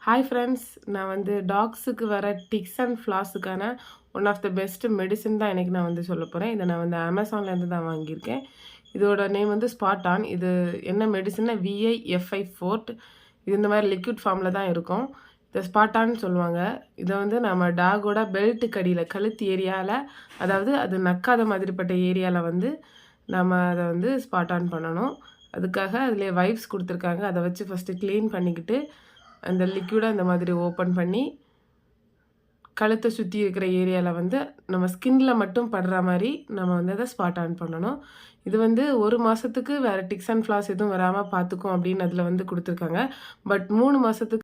Hi friends, நான் வந்து டாக்ஸுக்கு வர டிக்ஸ் அண்ட் ஃப்ளாஸுக்கான one of the best medicine தான் எனக்கு நான் வந்து சொல்ல போகிறேன். இதை நான் வந்து அமேசான்லேருந்து தான் வாங்கியிருக்கேன். இதோட நேம் வந்து ஸ்பாட்டான். இது என்ன மெடிசின்னா VIFI ஃபோர்ட். இது இந்த மாதிரி லிக்விட் ஃபார்மில் தான் இருக்கும். இதை ஸ்பாட்டான்னு சொல்லுவாங்க. இதை வந்து நம்ம டாகோட பெல்ட்டுக்கு அடியில் கழுத்து ஏரியாவில், அதாவது அது நக்காத மாதிரிப்பட்ட ஏரியாவில் வந்து நம்ம அதை வந்து ஸ்பாட்டான் பண்ணணும். அதுக்காக அதில் வைப்ஸ் கொடுத்துருக்காங்க. அதை வச்சு ஃபஸ்ட்டு க்ளீன் பண்ணிக்கிட்டு அந்த லிக்விடை அந்த மாதிரி ஓப்பன் பண்ணி கழுத்தை சுற்றி இருக்கிற ஏரியாவில் வந்து நம்ம ஸ்கின்ல மட்டும் படுற மாதிரி நம்ம வந்து அதை ஸ்பாட் ஆன் பண்ணணும். இது வந்து 1 மாதத்துக்கு வேறு டிக்ஸ் அண்ட் ஃப்ளாஸ் எதுவும் வராமல் பார்த்துக்கும் அப்படின்னு அதில் வந்து கொடுத்துருக்காங்க. பட் 3 மாதத்துக்கு